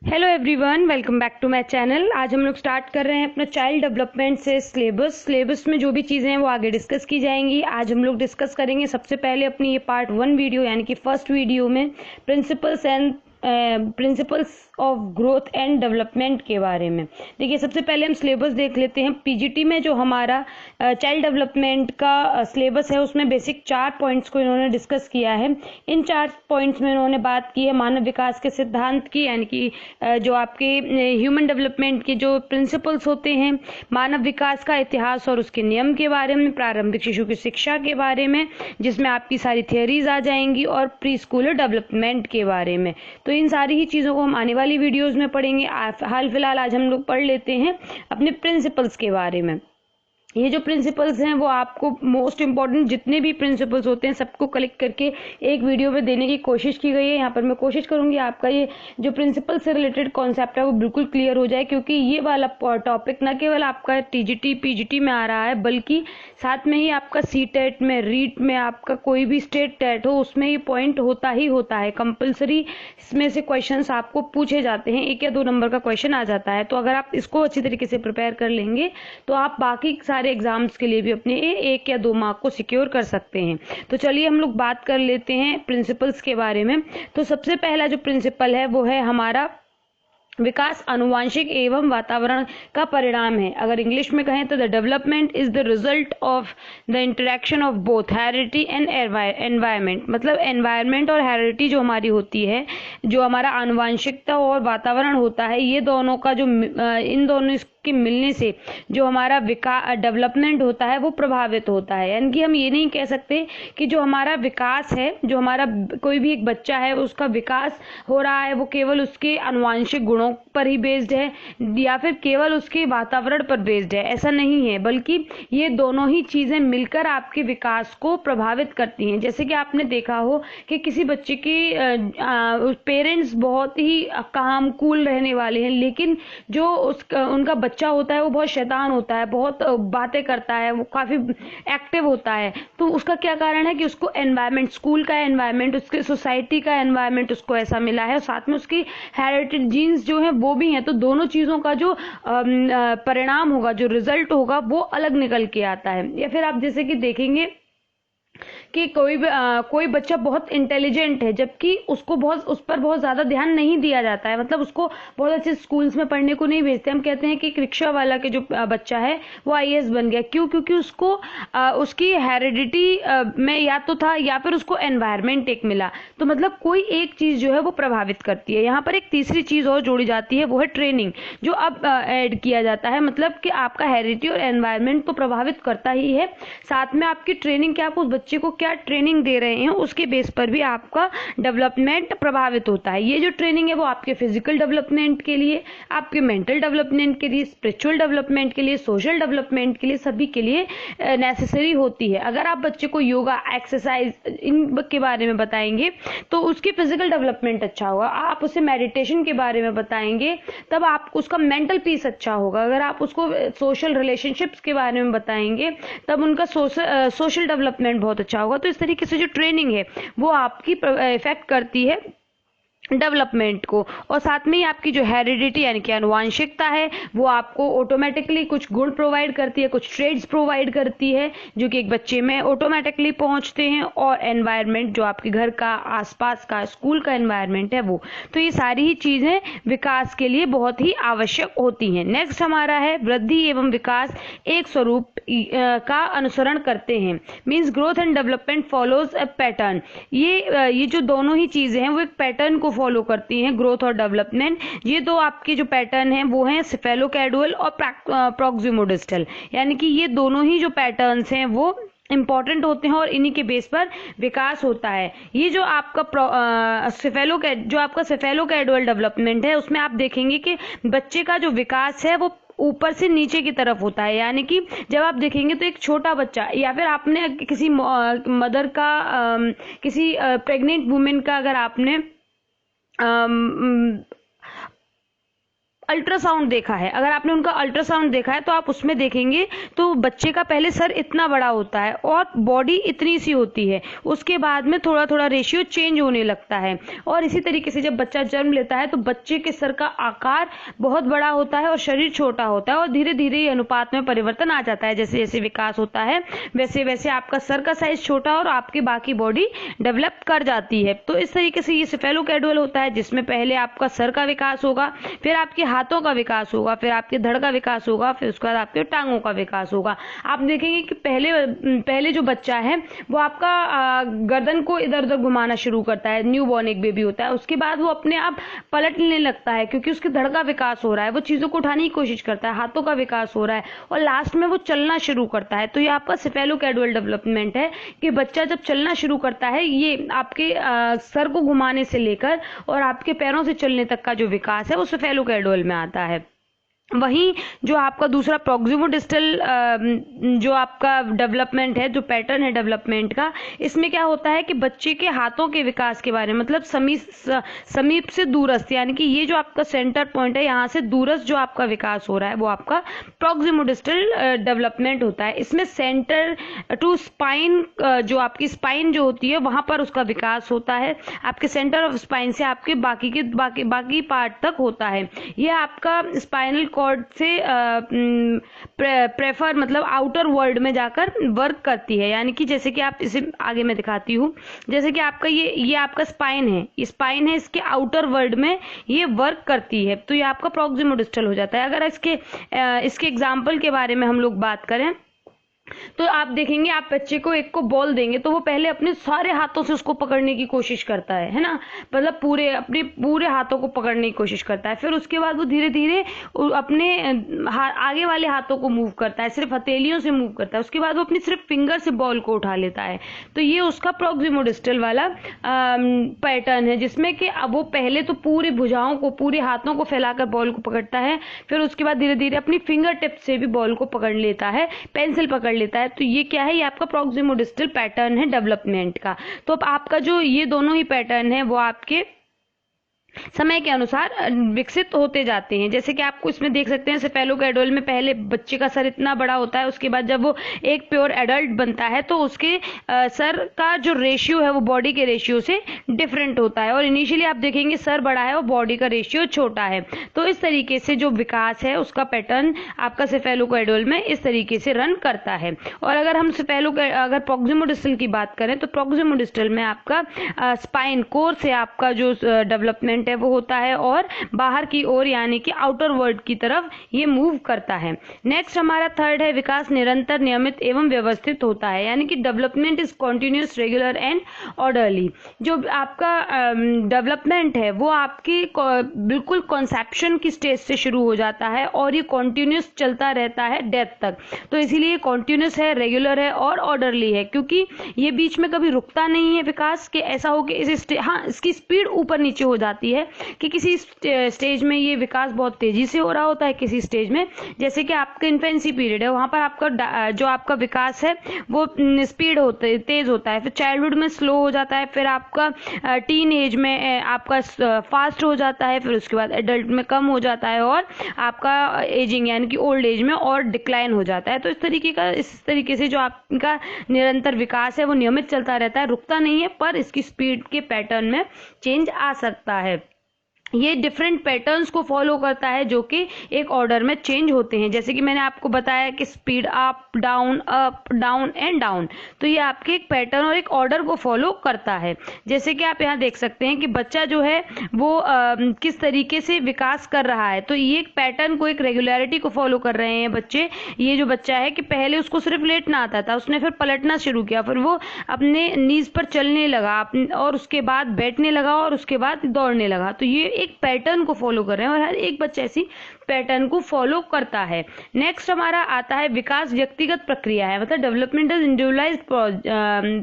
Hello everyone, welcome back to my channel. आज हम लोग स्टार्ट कर रहे हैं अपना चाइल्ड डेवलपमेंट से सिलेबस में जो भी चीज़ें हैं वो आगे डिस्कस की जाएंगी। आज हम लोग डिस्कस करेंगे सबसे पहले अपनी ये पार्ट 1 वीडियो यानी कि फर्स्ट वीडियो में principles of growth and development के बारे में। देखिए, सबसे पहले हम सिलेबस देख लेते हैं। पीजीटी में जो हमारा चाइल्ड डेवलपमेंट का सिलेबस है उसमें बेसिक 4 पॉइंट्स को इन्होंने डिस्कस किया है। इन 4 पॉइंट्स में इन्होंने बात की है मानव विकास के सिद्धांत की, यानी कि जो आपके ह्यूमन डेवलपमेंट के जो प्रिंसिपल्स होते हैं, मानव विकास का इतिहास और उसके नियम के बारे में, प्रारंभिक शिशु की शिक्षा के बारे में जिसमें आपकी सारी थियोरीज आ जाएंगी, और प्री स्कूलर डेवलपमेंट के बारे में। तो इन सारी ही चीज़ों को हम आने वाली वीडियोस में पढ़ेंगे। हाल फिलहाल आज हम लोग पढ़ लेते हैं अपने प्रिंसिपल्स के बारे में। ये जो प्रिंसिपल्स हैं वो आपको मोस्ट इंपॉर्टेंट जितने भी प्रिंसिपल्स होते हैं सबको कलेक्ट करके एक वीडियो में देने की कोशिश की गई है। यहाँ पर मैं कोशिश करूंगी आपका ये जो प्रिंसिपल से रिलेटेड कॉन्सेप्ट है वो बिल्कुल क्लियर हो जाए, क्योंकि ये वाला टॉपिक न केवल आपका टीजीटी पीजीटी में आ रहा है, बल्कि साथ में ही आपका सीटेट में, रीट में, आपका कोई भी स्टेट टेट हो उसमें ये पॉइंट होता ही होता है कंपल्सरी। इसमें से क्वेश्चंस आपको पूछे जाते हैं, 1 या 2 नंबर का क्वेश्चन आ जाता है। तो अगर आप इसको अच्छी तरीके से प्रिपेयर कर लेंगे तो आप बाकी सारे एग्जाम्स के लिए भी अपने 1 या 2 मार्क को सिक्योर कर सकते हैं। तो चलिए हम लोग बात कर लेते हैं प्रिंसिपल्स के बारे में। तो सबसे पहला जो प्रिंसिपल है वो है हमारा विकास आनुवांशिक एवं वातावरण का परिणाम है। अगर इंग्लिश में कहें तो the development is the result of the interaction of both heredity and environment. मतलब एनवायरमेंट और हेरिडिटी जो हमारी होती है, जो हमारा आनुवांशिकता और वातावरण होता है, ये दोनों का जो इन दोनों के मिलने से जो हमारा डेवलपमेंट होता है वो प्रभावित होता है। यानी कि हम ये नहीं कह सकते कि जो हमारा विकास है, जो हमारा कोई भी एक बच्चा है उसका विकास हो रहा है वो केवल उसके आनुवांशिक गुणों पर ही बेस्ड है या फिर केवल उसके वातावरण पर बेस्ड है। ऐसा नहीं है, बल्कि ये दोनों ही चीजें मिलकर आपके विकास को प्रभावित करती हैं। जैसे कि आपने देखा हो कि किसी बच्चे के पेरेंट्स बहुत ही काम कूल रहने वाले हैं, लेकिन जो उनका बच्चा होता है वो बहुत शैतान होता है, बहुत बातें करता है, वो काफी एक्टिव होता है। तो उसका क्या कारण है कि उसको एनवायरमेंट, स्कूल का एनवायरमेंट, उसके सोसाइटी का एनवायरमेंट उसको ऐसा मिला है, और साथ में उसकी हेरिटेज जीन्स जो है वो भी है। तो दोनों चीजों का जो परिणाम होगा, जो रिजल्ट होगा, वो अलग निकल के आता है। या फिर आप जैसे कि देखेंगे कि कोई बच्चा बहुत इंटेलिजेंट है, जबकि उसको उस पर बहुत ज्यादा ध्यान नहीं दिया जाता है, मतलब उसको बहुत अच्छे स्कूल्स में पढ़ने को नहीं भेजते। हम कहते हैं कि एक रिक्शा वाला के जो बच्चा है वो आईएएस बन गया, क्यों? क्योंकि उसको उसकी हेरिडिटी में या तो था या फिर उसको एनवायरमेंट एक मिला। तो मतलब कोई एक चीज जो है वो प्रभावित करती है। यहाँ पर एक तीसरी चीज और जोड़ी जाती है, वो है ट्रेनिंग, जो अब ऐड किया जाता है। मतलब कि आपका हेरिडिटी और एनवायरमेंट तो प्रभावित करता ही है, साथ में आपकी ट्रेनिंग, क्या आप उस बच्चे को क्या ट्रेनिंग दे रहे हैं उसके बेस पर भी आपका डेवलपमेंट प्रभावित होता है। ये जो ट्रेनिंग है वो आपके फिजिकल डेवलपमेंट के लिए, आपके मेंटल डेवलपमेंट के लिए, स्पिरिचुअल डेवलपमेंट के लिए, सोशल डेवलपमेंट के लिए, सभी के लिए नेसेसरी होती है। अगर आप बच्चे को योगा, एक्सरसाइज इन के बारे में बताएंगे तो उसकी फिजिकल डेवलपमेंट अच्छा होगा। आप उसे मेडिटेशन के बारे में बताएंगे तब आप उसका मेंटल पीस अच्छा होगा। अगर आप उसको सोशल रिलेशनशिप्स के बारे में बताएंगे तब उनका सोशल डेवलपमेंट बहुत अच्छा होगा। तो इस तरीके से जो ट्रेनिंग है वो आपकी इफेक्ट करती है डेवलपमेंट को, और साथ में ही आपकी जो हेरिडिटी यानी कि आनुवांशिकता है वो आपको ऑटोमेटिकली कुछ गुण प्रोवाइड करती है, कुछ ट्रेड्स प्रोवाइड करती है जो कि एक बच्चे में ऑटोमेटिकली पहुंचते हैं, और एनवायरमेंट जो आपके घर का, आसपास का, स्कूल का एनवायरमेंट है वो। तो ये सारी ही चीजें विकास के लिए बहुत ही आवश्यक होती हैं। नेक्स्ट हमारा है वृद्धि एवं विकास एक स्वरूप का अनुसरण करते हैं, means growth and development follows a pattern. ये जो दोनों ही चीजें हैं वो एक पैटर्न को फॉलो करती हैं, ग्रोथ और डेवलपमेंट। ये दो आपके जो पैटर्न हैं वो हैं सेफेलोकैडुअल और प्रॉक्सिमोडिस्टल, यानी कि ये दोनों ही जो पैटर्न्स हैं वो इंपॉर्टेंट होते हैं और इन्हीं के बेस पर विकास होता है। ये जो आपका सेफेलोकैडुअल डेवलपमेंट है उसमें आप देखेंगे कि बच्चे का जो विकास है वो ऊपर से नीचे की तरफ होता है। यानी कि जब आप देखेंगे तो एक छोटा बच्चा, या फिर आपने किसी मदर का, किसी प्रेग्नेंट वुमेन का अगर आपने अल्ट्रासाउंड देखा है, अगर आपने उनका अल्ट्रासाउंड देखा है तो आप उसमें देखेंगे तो बच्चे का पहले सर इतना बड़ा होता है और बॉडी इतनी सी होती है, उसके बाद में थोड़ा थोड़ा रेशियो चेंज होने लगता है। और इसी तरीके से जब बच्चा जन्म लेता है तो बच्चे के सर का आकार बहुत बड़ा होता है और शरीर छोटा होता है, और धीरे धीरे ये अनुपात में परिवर्तन आ जाता है। जैसे जैसे विकास होता है वैसे वैसे आपका सर का साइज छोटा और आपकी बाकी बॉडी डेवलप कर जाती है। तो इस तरीके से ये सेफेलोकैडुअल होता है, जिसमें पहले आपका सर का विकास होगा, फिर आपके हाथों का विकास होगा, फिर आपके धड़ का विकास होगा, फिर उसके बाद आपके टांगों का विकास होगा। आप देखेंगे कि पहले जो बच्चा है वो आपका गर्दन को इधर उधर घुमाना शुरू करता है, न्यू बॉर्न एक बेबी होता है, उसके बाद वो अपने आप पलटने लगता है क्योंकि उसके धड़ का विकास हो रहा है, वो चीजों को उठाने की कोशिश करता है, हाथों का विकास हो रहा है और लास्ट में वो चलना शुरू करता है। तो ये आपका सेफेलोकैडुअल डेवलपमेंट है कि बच्चा जब चलना शुरू करता है, ये आपके सर को घुमाने से लेकर और आपके पैरों से चलने तक का जो विकास है वो सेफेलोकैडुअल में आता है। वहीं जो आपका दूसरा प्रॉक्सिमोडिस्टल जो आपका डेवलपमेंट है, जो पैटर्न है डेवलपमेंट का, इसमें क्या होता है कि बच्चे के हाथों के विकास के बारे में, मतलब समीप से दूरस्थ, यानी कि ये जो आपका सेंटर पॉइंट है यहाँ से दूरस्थ जो आपका विकास हो रहा है वो आपका प्रॉक्सिमोडिस्टल डेवलपमेंट होता है। इसमें सेंटर टू स्पाइन, जो आपकी स्पाइन जो होती है वहां पर उसका विकास होता है, आपके सेंटर ऑफ स्पाइन से आपके बाकी पार्ट तक होता है। ये आपका स्पाइनल कॉर्ड से प्रेफर मतलब आउटर वर्ल्ड में जाकर वर्क करती है, यानी कि जैसे कि आप इसे आगे मैं दिखाती हूँ, जैसे कि आपका ये आपका स्पाइन है, इसके आउटर वर्ल्ड में ये वर्क करती है, तो ये आपका प्रॉक्सिमोडिस्टल हो जाता है। अगर इसके एग्जाम्पल के बारे में हम लोग बात करें तो आप देखेंगे, आप बच्चे को एक को बॉल देंगे तो वो पहले अपने सारे हाथों से उसको पकड़ने की कोशिश करता है ना, मतलब अपने पूरे हाथों को पकड़ने की कोशिश करता है। फिर उसके बाद वो धीरे धीरे अपने आगे वाले हाथों को मूव करता है, सिर्फ हथेलियों से मूव करता है, उसके बाद वो अपनी सिर्फ फिंगर से बॉल को उठा लेता है। तो ये उसका प्रॉक्सिमोडिस्टल वाला पैटर्न है, जिसमें कि अब वो पहले तो पूरी भुजाओं को, पूरे हाथों को फैलाकर बॉल को पकड़ता है, फिर उसके बाद धीरे धीरे अपनी फिंगर टिप से भी बॉल को पकड़ लेता है, पेंसिल पकड़ लेता है। तो ये क्या है, ये आपका प्रॉक्सिमोडिस्टल पैटर्न है डेवलपमेंट का। तो अब आपका जो ये दोनों ही पैटर्न है वो आपके समय के अनुसार विकसित होते जाते हैं। जैसे कि आपको इसमें देख सकते हैं, सेफेलोकैडुअल में पहले बच्चे का सर इतना बड़ा होता है, उसके बाद जब वो एक प्योर एडल्ट बनता है तो उसके सर का जो रेशियो है वो बॉडी के रेशियो से डिफरेंट होता है, और इनिशियली आप देखेंगे सर बड़ा है और बॉडी का रेशियो छोटा है। तो इस तरीके से जो विकास है उसका पैटर्न आपका सेफेलोकैडुअल में इस तरीके से रन करता है। और अगर हम अगर प्रॉक्सिमोडिस्टल की बात करें तो प्रॉक्सिमोडिस्टल में आपका स्पाइन कोर से आपका जो डेवलपमेंट है वो होता है और बाहर की ओर यानी कि आउटर वर्ल्ड की तरफ ये मूव करता है। नेक्स्ट हमारा थर्ड है, विकास निरंतर, नियमित एवं व्यवस्थित होता है, यानी कि development is continuous, regular and orderly. जो आपका डेवलपमेंट है वो आपकी बिल्कुल कॉन्सेप्शन की स्टेज से शुरू हो जाता है और ये कॉन्टिन्यूस चलता रहता है डेथ तक। तो इसीलिए कॉन्टिन्यूस है, रेगुलर है और ऑर्डरली है, क्योंकि ये बीच में कभी रुकता नहीं है विकास के। ऐसा हो कि इसकी स्पीड ऊपर नीचे हो जाती है कि किसी स्टेज में ये विकास बहुत तेजी से हो रहा होता है, किसी स्टेज में जैसे कि आपका इन्फेंसी पीरियड है वहां पर आपका जो आपका विकास है वो स्पीड तेज होता है, फिर चाइल्डहुड में स्लो हो जाता है, फिर आपका टीन एज में आपका फास्ट हो जाता है, फिर उसके बाद एडल्ट में कम हो जाता है और आपका एजिंग यानी कि ओल्ड एज में और डिक्लाइन हो जाता है। तो इस तरीके से जो आपका निरंतर विकास है वो नियमित चलता रहता है, रुकता नहीं है, पर इसकी स्पीड के पैटर्न में चेंज आ सकता है। ये डिफरेंट पैटर्न्स को फॉलो करता है जो कि एक ऑर्डर में चेंज होते हैं। जैसे कि मैंने आपको बताया कि speed up down and down, तो ये आपके एक पैटर्न और एक ऑर्डर को फॉलो करता है। जैसे कि आप यहाँ देख सकते हैं कि बच्चा जो है वो किस तरीके से विकास कर रहा है, तो ये एक पैटर्न को, एक रेगुलरिटी को फॉलो कर रहे हैं बच्चे। ये जो बच्चा है कि पहले उसको सिर्फ लेटना आता था, उसने फिर पलटना शुरू किया, फिर वो अपने नीज पर चलने लगा और उसके बाद बैठने लगा और उसके बाद दौड़ने लगा। तो ये एक पैटर्न को फॉलो कर रहे हैं और हर एक बच्चा ऐसी पैटर्न को फॉलो करता है। नेक्स्ट हमारा आता है विकास व्यक्तिगत प्रक्रिया है, मतलब डेवलपमेंट इज इंडिविजुअलाइज्ड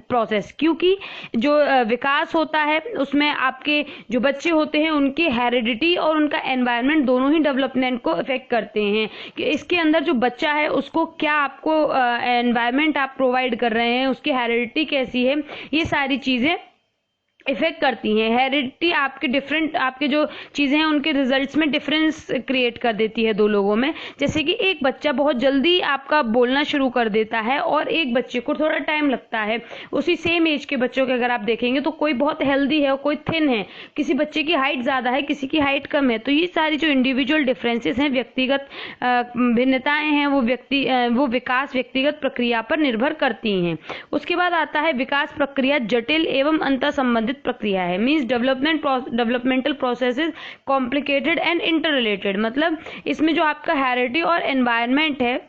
प्रोसेस, क्योंकि जो विकास होता है उसमें आपके जो बच्चे होते हैं उनकी हेरिडिटी और उनका एनवायरनमेंट दोनों ही डेवलपमेंट को इफेक्ट करते हैं कि इसके अंदर जो बच्चा है उसको क्या आपको एनवायरनमेंट आप प्रोवाइड कर रहे हैं, उसकी हेरिडिटी कैसी है, ये सारी चीजें इफेक्ट करती हैं। हेरिडिटी आपके डिफरेंट, आपके जो चीज़ें हैं उनके रिजल्ट्स में डिफरेंस क्रिएट कर देती है दो लोगों में। जैसे कि एक बच्चा बहुत जल्दी आपका बोलना शुरू कर देता है और एक बच्चे को थोड़ा टाइम लगता है। उसी सेम एज के बच्चों के अगर आप देखेंगे तो कोई बहुत हेल्दी है और कोई थिन है, किसी बच्चे की हाइट ज़्यादा है, किसी की हाइट कम है। तो ये सारी जो इंडिविजुअल डिफरेंसेस हैं, व्यक्तिगत भिन्नताएं हैं, वो विकास व्यक्तिगत प्रक्रिया पर निर्भर करती हैं। उसके बाद आता है विकास प्रक्रिया जटिल एवं अंतर संबंधित प्रक्रिया है। Means developmental processes complicated and interrelated. मतलब इसमें जो आपका हेरिडिटी और एनवायरनमेंट है,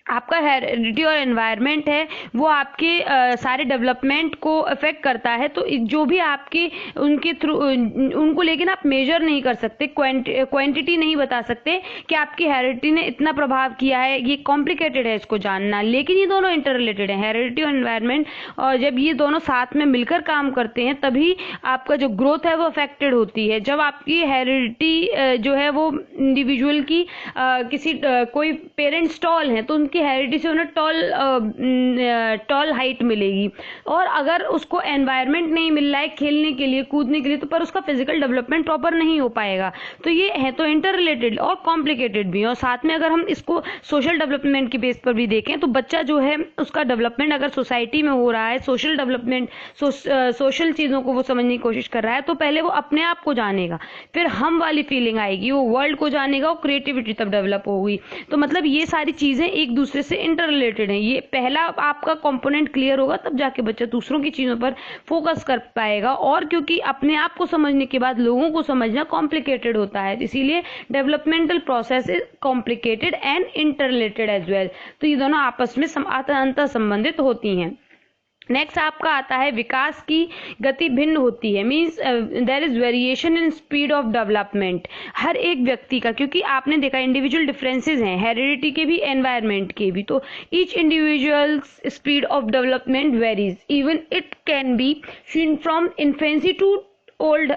आपका हेरिडिटी और एनवायरनमेंट है वो आपके सारे डेवलपमेंट को अफेक्ट करता है। तो जो भी आपके उनके थ्रू उनको लेकिन आप मेजर नहीं कर सकते, क्वांटिटी नहीं बता सकते कि आपकी हेरिडिटी ने इतना प्रभाव किया है। ये कॉम्प्लिकेटेड है इसको जानना, लेकिन ये दोनों इंटर रिलेटेड है, हेरिडिटी और एनवायरनमेंट। और जब ये दोनों साथ में मिलकर काम करते हैं तभी आपका जो ग्रोथ है वो अफेक्टेड होती है। जब आपकी हेरिडिटी जो है वो इंडिविजुअल की किसी कोई पेरेंट्स टॉल हैं तो उनकी हेरिडिटी से उन्हें टॉल हाइट मिलेगी, और अगर उसको एनवायरनमेंट नहीं मिल रहा है खेलने के लिए, कूदने के लिए, तो पर उसका फिजिकल डेवलपमेंट प्रॉपर नहीं हो पाएगा। तो ये है तो इंटर रिलेटेड और कॉम्प्लिकेटेड भी। और साथ में अगर हम इसको सोशल डेवलपमेंट की बेस पर भी देखें तो बच्चा जो है उसका डेवलपमेंट अगर सोसाइटी में हो रहा है, सोशल डेवलपमेंट, सोशल चीज़ों को वो समझने की कोशिश कर रहा है, तो पहले वो अपने आप को जानेगा, फिर हम वाली फीलिंग आएगी, वो वर्ल्ड को जानेगा और क्रिएटिविटी तब डेवलप होगी। तो मतलब ये सारी चीज़ें एक दूसरे से इंटर रिलेटेड है। ये पहला आपका कंपोनेंट क्लियर होगा तब जाके बच्चा दूसरों की चीजों पर फोकस कर पाएगा। और क्योंकि अपने आप को समझने के बाद लोगों को समझना कॉम्प्लिकेटेड होता है, इसीलिए developmental process is complicated and interrelated as well. तो ये दोनों आपस में अंतर संबंधित होती हैं। नेक्स्ट आपका आता है विकास की गति भिन्न होती है। Means there is variation in speed of development. हर एक व्यक्ति का, क्योंकि आपने देखा इंडिविजुअल डिफरेंसेस हैं, हेरिडिटी के भी, एनवायरनमेंट के भी, तो each individual speed of development varies, even it can be seen from infancy to old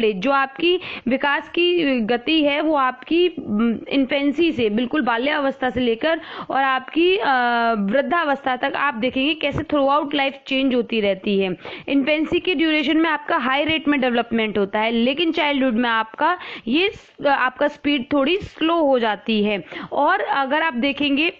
age. जो आपकी विकास की गति है वो आपकी इन्फेंसी से, बिल्कुल बाल्यावस्था से लेकर और आपकी वृद्धावस्था तक आप देखेंगे कैसे थ्रू आउट लाइफ चेंज होती रहती है। इन्फेंसी के ड्यूरेशन में आपका हाई रेट में डेवलपमेंट होता है, लेकिन चाइल्डहुड में आपका स्पीड थोड़ी स्लो हो जाती है। और अगर आप देखेंगे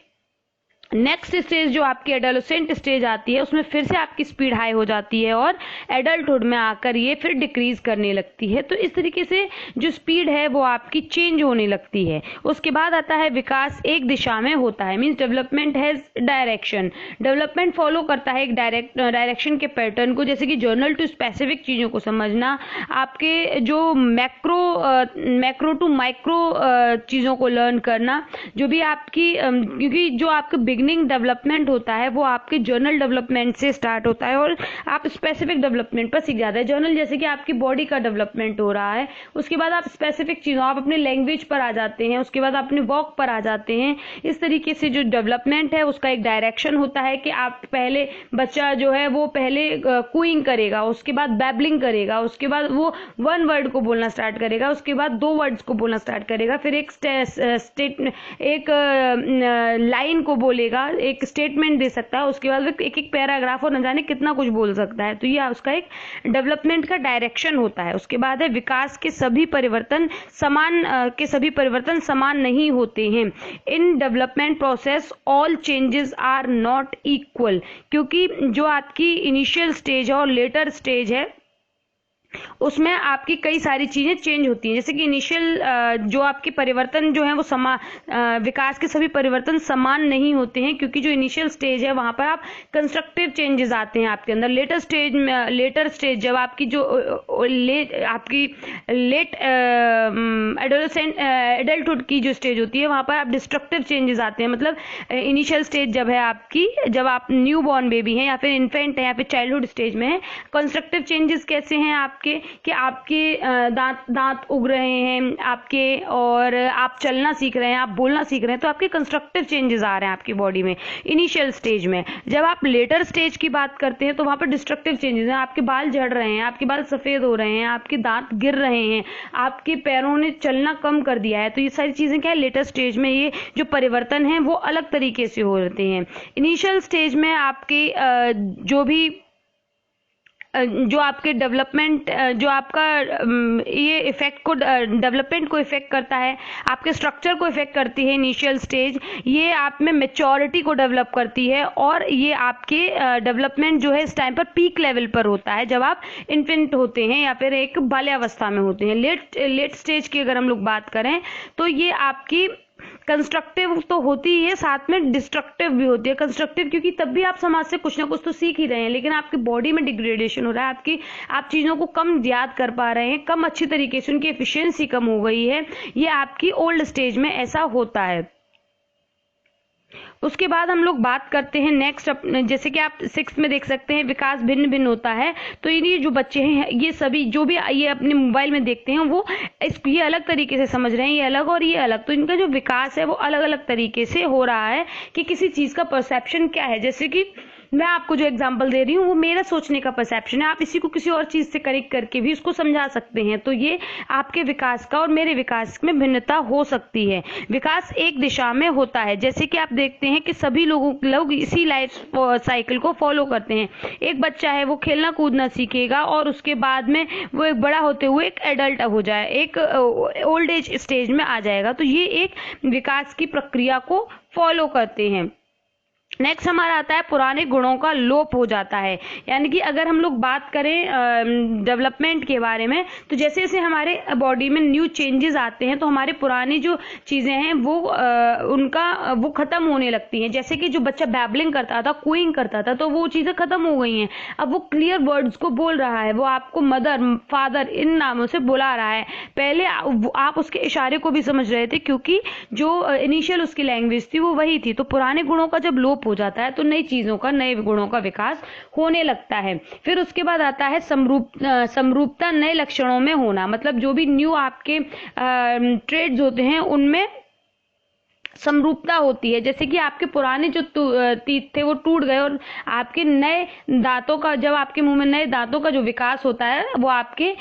नेक्स्ट स्टेज जो आपकी एडोलेसेंट स्टेज आती है उसमें फिर से आपकी स्पीड हाई हो जाती है और एडल्टहुड में आकर ये फिर डिक्रीज करने लगती है। तो इस तरीके से जो स्पीड है वो आपकी चेंज होने लगती है। उसके बाद आता है विकास एक दिशा में होता है। Means development has direction. Development follow करता है एक डायरेक्शन के पैटर्न को, जैसे कि जर्नल टू स्पेसिफिक चीज़ों को समझना, आपके जो मैक्रो टू माइक्रो चीज़ों को लर्न करना, जो भी आपकी क्योंकि जो आपका बिगनिंग डेवलपमेंट होता है वो आपके जर्नल डेवलपमेंट से स्टार्ट होता है और आप स्पेसिफिक डेवलपमेंट पर सीख जाते हैं। जर्नल जैसे कि आपकी बॉडी का डेवलपमेंट हो रहा है, उसके बाद आप स्पेसिफिक चीज़ों, आप अपने लैंग्वेज पर आ जाते हैं, उसके बाद अपने वॉक पर आ जाते हैं। इस तरीके से जो डेवलपमेंट है उसका एक डायरेक्शन होता है कि आप पहले बच्चा जो है वो पहले कूइंग करेगा, उसके बाद बैबलिंग करेगा, उसके बाद वो वन वर्ड को बोलना स्टार्ट करेगा, उसके बाद दो वर्ड्स को बोलना स्टार्ट करेगा, फिर एक लाइन को बोलेगा, एक स्टेटमेंट दे सकता है, उसके बाद एक एक पैराग्राफ और न जाने कितना कुछ बोल सकता है। तो ये उसका एक डेवलपमेंट का डायरेक्शन होता है। उसके बाद है विकास के सभी परिवर्तन समान नहीं होते हैं। In development process all changes are not equal, क्योंकि जो आपकी इनिशियल स्टेज है और लेटर स्टेज है उसमें आपकी कई सारी चीजें चेंज होती हैं। जैसे कि इनिशियल जो आपके परिवर्तन जो है वो विकास के सभी परिवर्तन समान नहीं होते हैं, क्योंकि जो इनिशियल स्टेज है वहां पर आप कंस्ट्रक्टिव चेंजेस आते हैं आपके अंदर। लेटर स्टेज जब आपकी जो आपकी लेट एडल्टहुड की जो स्टेज होती है वहां पर आप डिस्ट्रक्टिव चेंजेस आते हैं। मतलब इनिशियल स्टेज जब है आपकी, जब आप न्यू बॉर्न बेबी हैं या फिर इन्फेंट है या फिर चाइल्डहुड स्टेज में है, कंस्ट्रक्टिव चेंजेस कैसे हैं आपके कि आपके दांत उग रहे हैं आपके, और आप चलना सीख रहे हैं, आप बोलना सीख रहे हैं, तो आपके कंस्ट्रक्टिव चेंजेस आ रहे हैं आपकी बॉडी में इनिशियल स्टेज में। जब आप लेटर स्टेज की बात करते हैं तो वहां पर डिस्ट्रक्टिव चेंजेस हैं, आपके बाल झड़ रहे हैं, आपके बाल सफेद हो रहे हैं, आपके दांत गिर रहे हैं, आपके पैरों ने चलना कम कर दिया है। तो ये सारी चीजें क्या है, लेटर स्टेज में ये जो परिवर्तन है वो अलग तरीके से होते हैं। इनिशियल स्टेज में आपके जो भी जो आपके डेवलपमेंट जो आपका ये इफेक्ट को डेवलपमेंट को इफेक्ट करता है, आपके स्ट्रक्चर को इफेक्ट करती है इनिशियल स्टेज, ये आप में मेच्योरिटी को डेवलप करती है और ये आपके डेवलपमेंट जो है इस टाइम पर पीक लेवल पर होता है जब आप इन्फेंट होते हैं या फिर एक बाल्यावस्था में होते हैं। लेट स्टेज की अगर हम लोग बात करें तो ये आपकी कंस्ट्रक्टिव तो होती ही है, साथ में डिस्ट्रक्टिव भी होती है। कंस्ट्रक्टिव क्योंकि तब भी आप समाज से कुछ ना कुछ तो सीख ही रहे हैं, लेकिन आपकी बॉडी में डिग्रेडेशन हो रहा है, आप चीज़ों को कम याद कर पा रहे हैं, कम अच्छी तरीके से उनकी एफिशिएंसी कम हो गई है। ये आपकी ओल्ड स्टेज में ऐसा होता है। उसके बाद हम लोग बात करते हैं नेक्स्ट, जैसे कि आप 6 में देख सकते हैं विकास भिन्न भिन्न होता है। तो ये जो बच्चे हैं ये सभी जो भी ये अपने मोबाइल में देखते हैं वो ये अलग तरीके से समझ रहे हैं, ये अलग और ये अलग, तो इनका जो विकास है वो अलग अलग तरीके से हो रहा है कि किसी चीज का परसेप्शन क्या है। जैसे कि मैं आपको जो एग्जांपल दे रही हूँ वो मेरा सोचने का परसेप्शन है, आप इसी को किसी और चीज से कनेक्ट करके भी उसको समझा सकते हैं। तो ये आपके विकास का और मेरे विकास में भिन्नता हो सकती है। विकास एक दिशा में होता है, जैसे कि आप देखते हैं कि सभी लोग इसी लाइफ साइकिल को फॉलो करते हैं। एक बच्चा है वो खेलना कूदना सीखेगा और उसके बाद में वो एक बड़ा होते हुए एक एडल्ट हो जाए, एक ओल्ड एज स्टेज में आ जाएगा। तो ये एक विकास की प्रक्रिया को फॉलो करते हैं। नेक्स्ट हमारा आता है पुराने गुणों का लोप हो जाता है। यानी कि अगर हम लोग बात करें डेवलपमेंट के बारे में, तो जैसे जैसे हमारे बॉडी में न्यू चेंजेस आते हैं तो हमारी पुरानी जो चीजें हैं वो खत्म होने लगती हैं। जैसे कि जो बच्चा बैबलिंग करता था, कूइंग करता था, तो वो चीजें खत्म हो गई हैं। अब वो क्लियर वर्ड्स को बोल रहा है, वो आपको मदर फादर इन नामों से बुला रहा है। पहले आप उसके इशारे को भी समझ रहे थे क्योंकि जो इनिशियल उसकी लैंग्वेज थी वो वही थी। तो पुराने गुणों का जब लोप हो जाता है तो नई चीजों का, नए गुणों का विकास होने लगता है। फिर उसके बाद आता है समरूपता, नए लक्षणों में होना, मतलब जो भी न्यू आपके ट्रेड्स होते हैं उनमें समरूपता होती है। जैसे कि आपके पुराने जो तीत थे वो टूट गए और आपके नए दांतों का, जब आपके मुंह में नए दांतों का जो विकास होता है वो आपके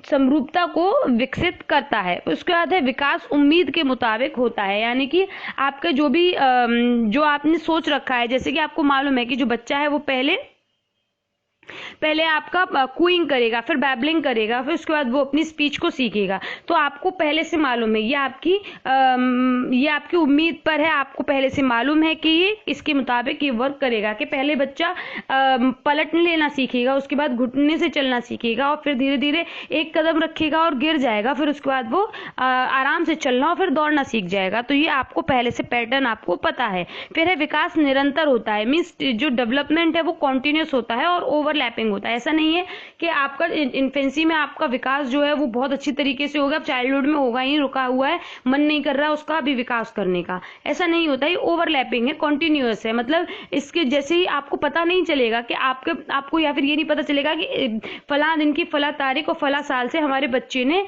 समरूपता को विकसित करता है। उसके बाद है विकास उम्मीद के मुताबिक होता है, यानी कि आपका जो भी जो आपने सोच रखा है, जैसे कि आपको मालूम है कि जो बच्चा है वो पहले आपका कूइंग करेगा, फिर बैबलिंग करेगा, फिर उसके बाद वो अपनी स्पीच को सीखेगा। तो आपको पहले से मालूम है, ये आपकी उम्मीद पर है, आपको पहले से मालूम है कि ये इसके मुताबिक ये वर्क करेगा। कि पहले बच्चा पलटने लेना सीखेगा, उसके बाद घुटने से चलना सीखेगा और फिर धीरे धीरे एक कदम रखेगा और गिर जाएगा, फिर उसके बाद वो आराम से चलना और फिर दौड़ना सीख जाएगा। तो ये आपको पहले से पैटर्न आपको पता है। फिर है विकास निरंतर होता है, मीन्स जो डेवलपमेंट है वो कॉन्टिन्यूस होता है और ओवरलैपिंग होता है। ऐसा नहीं है कि आपका इन्फेंसी में आपका विकास जो है वो बहुत अच्छी तरीके से होगा, चाइल्डहुड में होगा ही रुका हुआ है, मन नहीं कर रहा उसका भी विकास करने का, ऐसा नहीं होता। ये ओवरलैपिंग है, कॉन्टिन्यूअस है। मतलब इसके जैसे ही आपको पता नहीं चलेगा कि आपको या फिर ये नहीं पता चलेगा कि फला दिन की फला तारीख और फला साल से हमारे बच्चे ने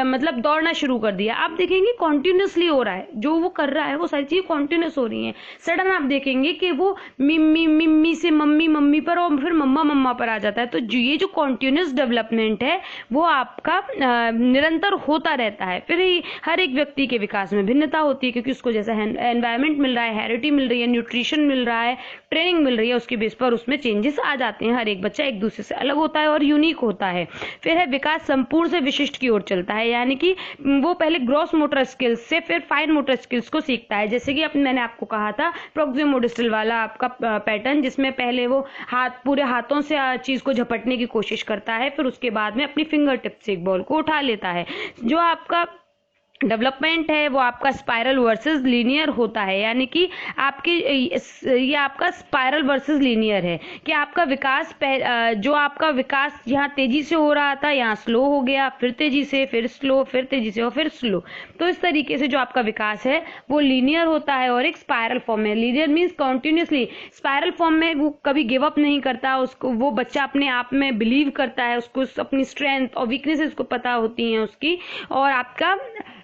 मतलब दौड़ना शुरू कर दिया। आप देखेंगे कॉन्टिन्यूसली हो रहा है, जो वो कर रहा है वो सारी चीजें कॉन्टिन्यूस हो रही हैं। सडन आप देखेंगे कि वो मिम्मी से मम्मी पर और फिर मम्मा पर आ जाता है। तो ये जो कॉन्टिन्यूस डेवलपमेंट है वो आपका निरंतर होता रहता है। फिर हर एक व्यक्ति के विकास में भिन्नता होती है, क्योंकि उसको जैसा एनवायरमेंट मिल रहा है, हेरिडिटी मिल रही है, न्यूट्रिशन मिल रहा है, ट्रेनिंग मिल रही है, उसके बेस पर उसमें चेंजेस आ जाते हैं। हर एक बच्चा एक दूसरे से अलग होता है और यूनिक होता है। फिर है विकास संपूर्ण से विशिष्ट की ओर चलता है, यानी कि वो पहले ग्रॉस मोटर स्किल्स से फिर फाइन मोटर स्किल्स को सीखता है। जैसे कि मैंने आपको कहा था प्रोक्सिमोडिस्टल वाला आपका पैटर्न, जिसमें पहले वो पूरे हाथों से चीज को झपटने की कोशिश करता है, फिर उसके बाद में अपनी फिंगर टिप से एक बॉल को उठा लेता है। जो आपका डेवलपमेंट है वो आपका स्पाइरल वर्सेस लीनियर होता है, यानी कि ये आपका स्पाइरल वर्सेस लीनियर है कि आपका विकास जो आपका विकास यहाँ तेजी से हो रहा था यहाँ स्लो हो गया, फिर तेजी से, फिर स्लो, फिर तेजी से और फिर स्लो। तो इस तरीके से जो आपका विकास है वो लीनियर होता है और एक स्पाइरल फॉर्म में। Linear means continuously, spiral form में वो कभी गिव अप नहीं करता, उसको वो बच्चा अपने आप में बिलीव करता है, उसको अपनी स्ट्रेंथ और वीकनेसेस को पता होती हैं उसकी। और आपका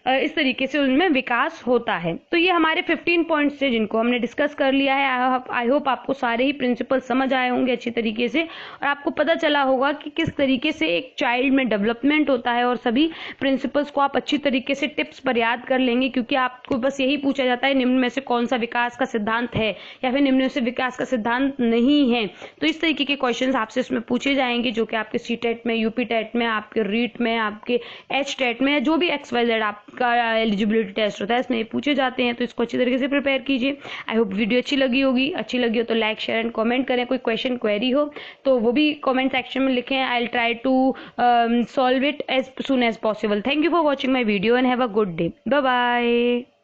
इस तरीके से उनमें विकास होता है। तो ये हमारे 15 पॉइंट्स थे जिनको हमने डिस्कस कर लिया है। आई होप आपको सारे ही प्रिंसिपल समझ आए होंगे अच्छी तरीके से, और आपको पता चला होगा कि किस तरीके से एक चाइल्ड में डेवलपमेंट होता है, और सभी प्रिंसिपल्स को आप अच्छी तरीके से टिप्स पर याद कर लेंगे, क्योंकि आपको बस यही पूछा जाता है निम्न में से कौन सा विकास का सिद्धांत है या फिर निम्न में से विकास का सिद्धांत नहीं है। तो इस तरीके के क्वेश्चंस आपसे इसमें पूछे जाएंगे, जो कि आपके सीटेट में, यूपी टेट में, आपके रीट में, आपके एच टेट में, जो भी XYZ आपका एलिजिबिलिटी टेस्ट होता है इसमें पूछे जाते हैं। तो इसको अच्छी तरीके से प्रिपेयर कीजिए। आई होप वीडियो अच्छी लगी होगी। अच्छी लगी हो तो लाइक, शेयर एंड कमेंट करें। कोई क्वेश्चन, क्वेरी हो तो वो भी कमेंट सेक्शन में लिखें। I will try to solve it as soon as possible. Thank you for watching my video and have a good day. Bye bye.